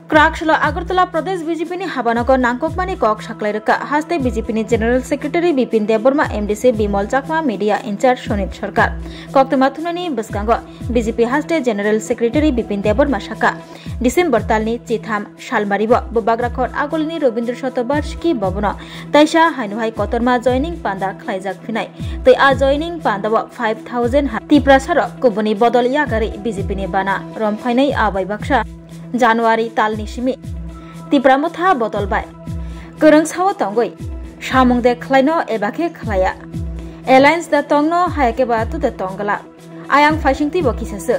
क्राकशला आगरतला प्रदेश BJP नि हाबानगर नांगकमानी कक साक्लायरका हास्ते बीजेपी नि general secretary Bipin Debbarma MDC Bimal Chakma media incharge Sunit Sarkar कक्तमा थुनानि बसकांगो बीजेपी हास्ते जनरल सेक्रेटारि बिपिन देबबर्मा साका डिसेम्बर तालनि चिथाम सालमारिबो बबाग्राखर आगोलनि रवीन्द्र शतबार्षिकी भवन ताइसा हाइनुहाय कतरमा जॉइनिंग पान्दा खलाइजाक फिनाय तै आ जॉइनिंग पान्दाव 5000 तिप्रासार कुबुनि बदल यागारि बीजेपी नि बाना रमफाइनाय आबाय बाक्सा जानुवारी तालनि सिमि तिप्रामुथा बदल बाय गोरों साव तंगै सामुंदे खलायनो एबाखे खलाया एलायंस दा तंगनो हायाके बातु दा तंगला आयांग फाइसिंगति बकिसासो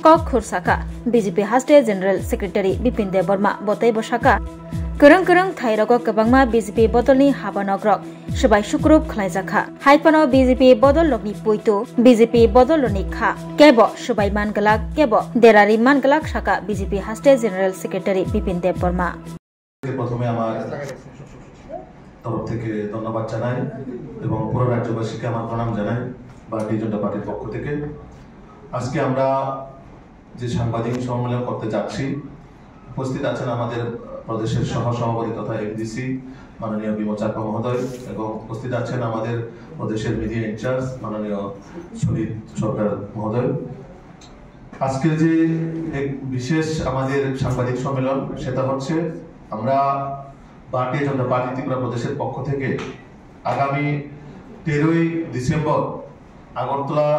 कक खुरसाका बीजेपी हास्टे जनरल सेक्रेटारि बिपिन देबबर्मा बतै बसाका गोरों थाइरगो गोबांमा बीजेपी बदलनि हाबानग्रक सबाय सुक्रुब खलायजाखा हाइपानो बीजेपी बदल लगनि पुइतो बीजेपी बदल लगनि खा केबो सबाय मानगलाक केबो देरारि मानगलाक साका बीजेपी हास्टे जनरल सेक्रेटारि बिपिन देबबर्मा প্রথমে আমার তরফ থেকে ধন্যবাদ জানাই এবং পুরো রাজ্যবাসীকে আমার প্রণাম জানাই ভারতীয় জনতা পার্টির পক্ষ থেকে আজকে আমরা যে সাংবাদিক সম্মেলন করতে যাচ্ছি উপস্থিত আছেন আমাদের প্রদেশের সহ-সভাপতি তথা এমডিসি মাননীয় বিমল চাকমা মহোদয় এবং উপস্থিত আছেন আমাদের প্রদেশের মিডিয়া ইনচার্জ মাননীয় সুনীত সরকার মহোদয়। আজকের যে এক বিশেষ আমাদের সাংবাদিক সম্মেলন সেটা হচ্ছে আমরা ভারতীয় জনতা পার্টি ত্রিপুরা প্রদেশের পক্ষ থেকে আগামী 13ই ডিসেম্বর আগরতলা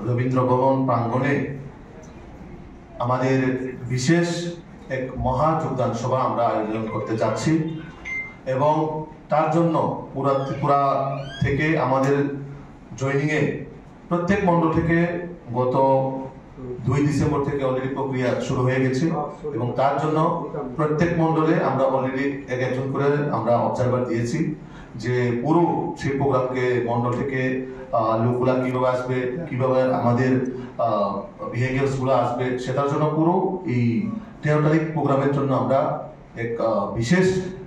রবীন্দ্র ভবন প্রাঙ্গণে আমাদের বিশেষ এক মহা যোগদান সভা আমরা আয়োজন করতে যাচ্ছি এবং তার জন্য পুরা ত্রিপুরা থেকে আমাদের জয়েনিং এ প্রত্যেক মণ্ডল থেকে গত 2 ডিসেম্বর থেকে অলরেডি প্রক্রিয়া শুরু হয়ে গেছে এবং তার জন্য প্রত্যেক মণ্ডলে আমরা অলরেডি একজন করে আমরা অবজারভার দিয়েছি যে পুরো সেই প্রোগ্রামকে মণ্ডল থেকে লোকগুলা কিভাবে আসবে কিভাবে আমাদের বিহেভিয়ার্স গুলো আসবে সেটার জন্য পুরো এই 13 তারিখ প্রোগ্রামের জন্য আমরা এক বিশেষ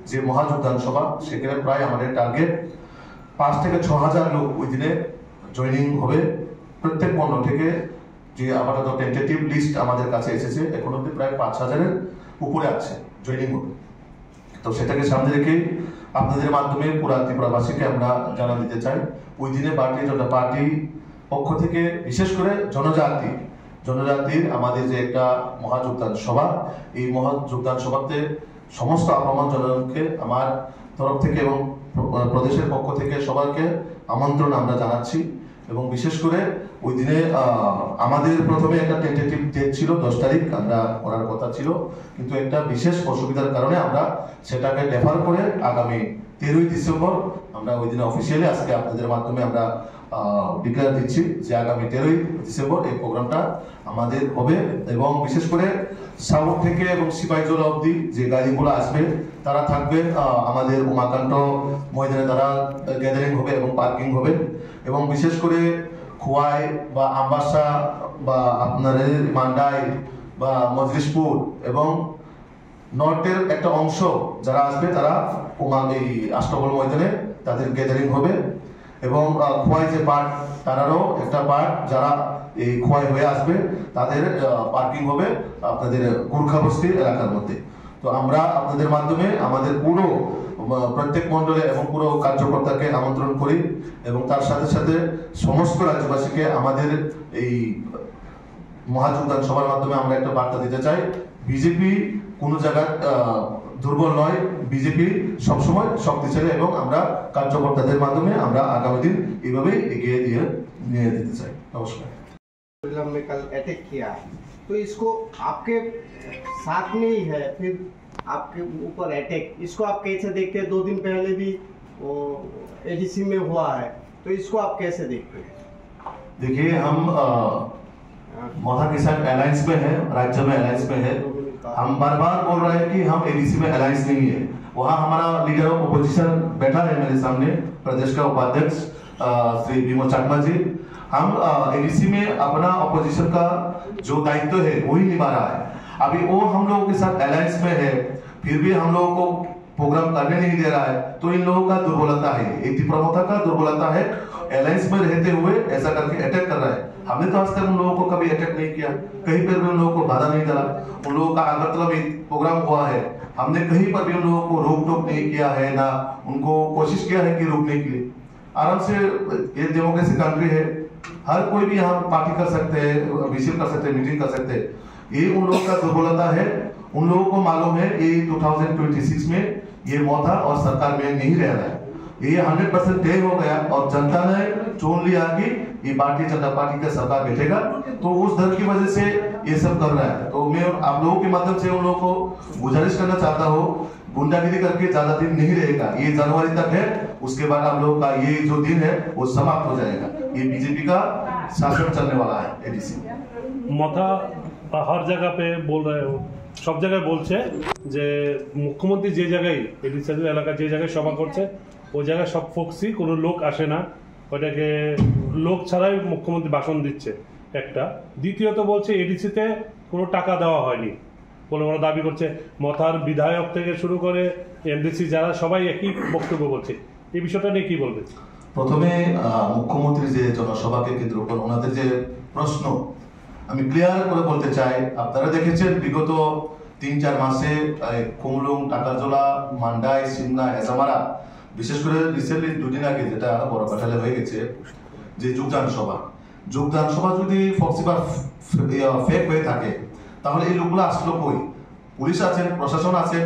যে মহাযোগদান সভা সেখানে প্রায় আমাদের টার্গেট 5 থেকে 6000 লোক ওই দিনে জয়েনিং হবে প্রত্যেক মণ্ডল থেকে যে আপাতত টেন্টেটিভ লিস্ট আমাদের কাছে এসেছে এখন অবধি প্রায় 5000 এর উপরে আছে জয়েনিং হবে তো সেটাকে সামনে রেখে আপনাদের মাধ্যমে পুরা ত্রিপুরাবাসীকে আমরা জানা দিতে চাই ওই দিনে ভারতীয় জনতা পার্টি পক্ষ থেকে বিশেষ করে জনজাতির আমাদের যে একটা মহাযোগদান সভা এই মহাযোগদান সভাতে সমস্ত আপামর জনগণকে আমার তরফ থেকে এবং প্রদেশের পক্ষ থেকে সবাইকে আমন্ত্রণ আমরা জানাচ্ছি এবং বিশেষ করে ওই দিনে আমাদের প্রথমে একটা টেন্টেটিভ ডেট ছিল 10 তারিখ আমরা করার কথা ছিল কিন্তু একটা বিশেষ অসুবিধার কারণে আমরা সেটাকে ডেফার করে আগামী 13ই ডিসেম্বর আমরা ওই দিনে অফিসিয়ালি আজকে আপনাদের মাধ্যমে আমরা ডিক্লেয়ার দিচ্ছি যে আগামী 13ই ডিসেম্বর এই প্রোগ্রামটা আমাদের হবে এবং বিশেষ করে সাউথ থেকে এবং সিপাহীজলা অবধি যে গাড়িগুলো আসবে তারা থাকবে আমাদের উমাকান্ত ময়দানে তারা গ্যাদারিং হবে এবং পার্কিং হবে এবং বিশেষ করে খোয়াই বা আমবাসা বা আপনার মান্ডাই বা মজলিশপুর এবং নর্থের একটা অংশ যারা আসবে তারা এই আষ্টবল ময়দানে তাদের গ্যাদারিং হবে এবং খোয়াই যে পার্ট তারারও একটা পার্ট যারা এই খোয়াই হয়ে আসবে তাদের পার্কিং হবে আপনাদের গুর্খাবস্তি এলাকার মধ্যে তো আমরা আপনাদের মাধ্যমে আমাদের পুরো প্রত্যেক মণ্ডলে এবং পুরো কার্যকর্তাকে আমন্ত্রণ করি এবং তার সাথে সাথে সমস্ত রাজ্যবাসীকে আমাদের এই মহাযোগদান সভার মাধ্যমে আমরা একটা বার্তা দিতে চাই বিজেপি কোনো জায়গায় দুর্বল নয় বিজেপি সবসময় শক্তিশালী এবং আমরা কার্যকর্তাদের মাধ্যমে আমরা আগামী দিন এইভাবে এগিয়ে নিয়ে যেতে চাই নমস্কার में कल अटैक किया तो इसको आपके साथ में ही है फिर आपके ऊपर अटैक इसको आप कैसे देखते हैं 2 दिन पहले भी वो एडीसी में हुआ है तो इसको आप कैसे देखते हैं देखिए हम महा किसान अलायंस में है राज्य में अलायंस में है हम बार बार बोल रहे हैं कि हम एडीसी में अलायंस नहीं है वहाँ हमारा लीडर ऑफ अपोजिशन बैठा है मेरे सामने प्रदेश का उपाध्यक्ष श्री विमल चाकमा जी हम एडीसी में अपना अपोजिशन का जो दायित्व है वही निभा रहा है अभी वो हम लोगों के साथ अलायंस में है फिर भी हम लोगों को प्रोग्राम करने नहीं दे रहा है, तो इन लोगों का दुर्बलता है, एक प्रमुखता का दुर्बलता है। अलायंस में रहते हुए ऐसा करके अटैक कर रहा है। हमने तो आज तक उन लोगों को कभी अटैक नहीं किया, कहीं पर भी उन लोगों को बाधा नहीं डाला। उन लोगों का अगरतला में प्रोग्राम हुआ है, हमने कहीं पर भी उन लोगों को रोक टोक नहीं किया है, ना उनको कोशिश किया है कि रोकने के लिए। आराम से ये डेमोक्रेसी कंट्री है, हर कोई भी यहाँ पार्टी कर सकते हैं, विजिट कर सकते हैं, मीटिंग कर सकते हैं। ये उन लोगों का दुर्बलता है। उन लोगों को मालूम है ये 2026 में ये मौका और सरकार में नहीं रह रहा है, ये 100% तय हो गया और जनता ने चुन लिया कि ये भारतीय जनता पार्टी का सरकार बैठेगा, तो उस डर की वजह से ये सब कर रहा है। तो मैं आप लोगों के माध्यम से उन लोगों को गुजारिश करना चाहता हूँ, गुंडागिरी करके ज्यादा दिन नहीं रहेगा, ये जनवरी तक है, उसके बाद आप लोगों का ये जो दिन है वो समाप्त हो जाएगा। ये बीजेपी का शासन चलने वाला है। एडीसी माथा हर जगह पे बोल रहे हो, सब जगह बोलছে যে মুখ্যমন্ত্রী যে জায়গায় এডিসি এলাকা যে জায়গায় সভা করছে ওই জায়গায় সব ফোকসি কোনো লোক আসে না, ওটাকে লোক ছাড়াই মুখ্যমন্ত্রী ভাষণ দিচ্ছে একটা। দ্বিতীয়ত বলছে এডিসিতে কোনো টাকা দেওয়া হয়নি বলে ওরা দাবি করছে। মথার বিধায়ক থেকে শুরু করে এমডিসি যারা সবাই একই বক্তব্য বলছে, এই বিষয়টা নিয়ে কি বলবেন? প্রথমে মুখ্যমন্ত্রী যে জনসভাকে কেন্দ্র করে ওনাদের যে প্রশ্ন আমি ক্লিয়ার করে বলতে চাই। আপনারা দেখেছেন বিগত 3-4 মাসে কুমলুং, টাকারজোলা, মান্ডাই, সিমনা, হেজামারা, বিশেষ করে রিসেন্টলি 2 দিন আগে যেটা বড় কাঠালে হয়ে গেছে যে যোগদান সভা যদি ফক্সি বা ফেক হয়ে থাকে তাহলে এই লোকগুলো আসলো কই? পুলিশ আছেন, প্রশাসন আছেন,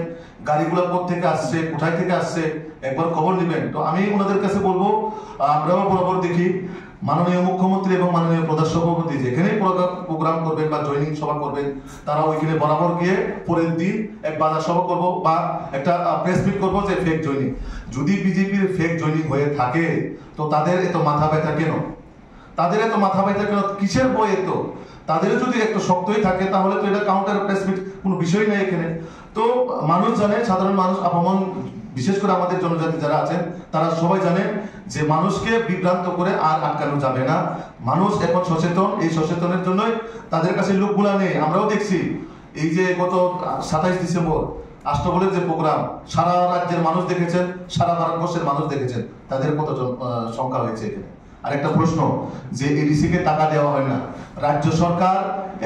গাড়িগুলো থেকে আসছে, কোথায় থেকে আসছে একবার খবর নেবেন। তো আমি ওনাদের কাছে বলবো, আমরাও বরাবর দেখি মাননীয় মুখ্যমন্ত্রী এবং মাননীয় প্রধান সভাপতি যেখানে প্রোগ্রাম করবেন বা জয়নিং সভা করবেন, তারা ওইখানে বরাবর গিয়ে পরের দিন এক বাজার সভা করবো বা একটা প্রেস মিট করবো যে ফেক জয়নিং। যদি বিজেপির ফেক জয়নিং হয়ে থাকে তো তাদের এত মাথা ব্যথা কেন? কিসের বই এত? তাদের যদি একটু শক্তই থাকে তাহলে তো এটা কাউন্টার প্রেস মিট কোনো বিষয় নেই এখানে। তো মানুষ জানে, সাধারণ মানুষ, আপমন বিশেষ করে আমাদের জনজাতি যারা আছেন তারা সবাই জানে যে মানুষকে বিভ্রান্ত করে আর আটকানো যাবে না। মানুষ এখন সচেতন, এই সচেতনের জন্যই তাদের কাছে লোকগুলা নেই। আমরাও দেখছি এই যে গত 27 ডিসেম্বর আষ্টবলের যে প্রোগ্রাম, সারা রাজ্যের মানুষ দেখেছেন, সারা ভারতবর্ষের মানুষ দেখেছেন, তাদের কত সংখ্যা হয়েছে এখানে। আর একটা প্রশ্ন যে এডিসি কে টাকা দেওয়া হয় না, রাজ্য সরকার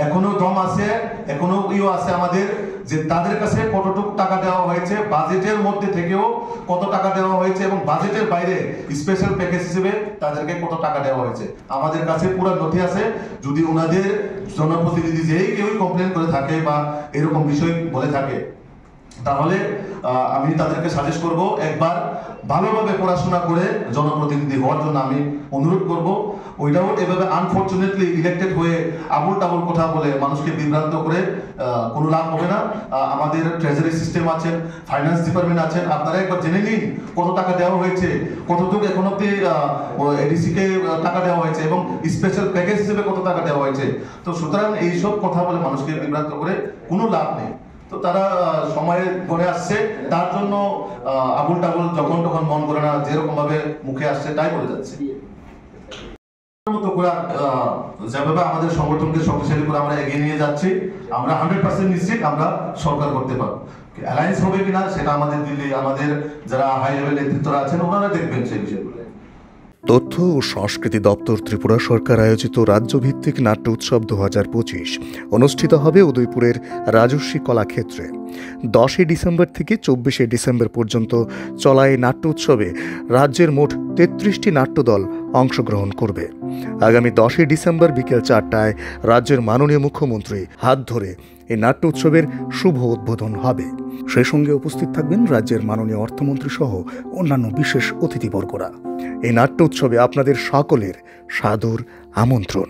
এখনো দম আছে, এখনো আছে আমাদের যে তাদের কাছে কতটুকু টাকা দেওয়া হয়েছে, বাজেটের মধ্যে থেকেও কত টাকা দেওয়া হয়েছে এবং বাজেটের বাইরে স্পেশাল প্যাকেজ হিসেবে তাদেরকে কত টাকা দেওয়া হয়েছে আমাদের কাছে পুরো নথি আছে। যদি ওনাদের জনপ্রতিনিধি যেই কেউ কমপ্লেন করে থাকে বা এরকম বিষয় বলে থাকে তাহলে আমি তাদেরকে সাজেস্ট করব একবার ভালোভাবে পড়াশোনা করে জনপ্রতিনিধি হওয়ার জন্য আমি অনুরোধ করব। ওইটাও এভাবে আনফরচুনেটলি ইলেক্টেড হয়ে আবুল টাবুল কথা বলে মানুষকে বিভ্রান্ত করে কোনো লাভ হবে না। আমাদের ট্রেজারি সিস্টেম আছেন, ফাইন্যান্স ডিপার্টমেন্ট আছেন, আপনারা একবার জেনে নিন কত টাকা দেওয়া হয়েছে, কতটুকু এখন অব্দি এডিসি কে টাকা দেওয়া হয়েছে এবং স্পেশাল প্যাকেজ হিসেবে কত টাকা দেওয়া হয়েছে। তো সুতরাং এইসব কথা বলে মানুষকে বিভ্রান্ত করে কোনো লাভ নেই। তো তারা সময়ে করে আসছে, তার জন্য আবুল টাবুল যখন তখন মন করে না, যেরকম ভাবে মুখে আসছে তাই বলে যাচ্ছে। যেভাবে আমাদের সংগঠনকে শক্তিশালী করে আমরা এগিয়ে নিয়ে যাচ্ছি, আমরা 100% নিশ্চিত আমরা সরকার করতে পারবো। অ্যালায়েন্স হবে কিনা সেটা আমাদের দিল্লি, আমাদের যারা হাই লেভেল নেতৃত্বরা আছেন ওনারা দেখবেন সেই বিষয়গুলো। তথ্য ও সংস্কৃতি দপ্তর ত্রিপুরা সরকার আয়োজিত রাজ্যভিত্তিক নাট্য উৎসব 2025 অনুষ্ঠিত হবে উদয়পুরের রাজস্বী কলাক্ষেত্রে। 10 ডিসেম্বর থেকে 24 ডিসেম্বর পর্যন্ত চলা এই নাট্য উৎসবে রাজ্যের মোট 33টি নাট্যদল অংশগ্রহণ করবে। আগামী 10 ডিসেম্বর বিকেল 4টায় রাজ্যের মাননীয় মুখ্যমন্ত্রী হাত ধরে এই নাট্য উৎসবের শুভ উদ্বোধন হবে। সেই সঙ্গে উপস্থিত থাকবেন রাজ্যের মাননীয় অর্থমন্ত্রী সহ অন্যান্য বিশেষ অতিথিবর্গরা। এই নাট্য উৎসবে আপনাদের সকলের সাদর আমন্ত্রণ।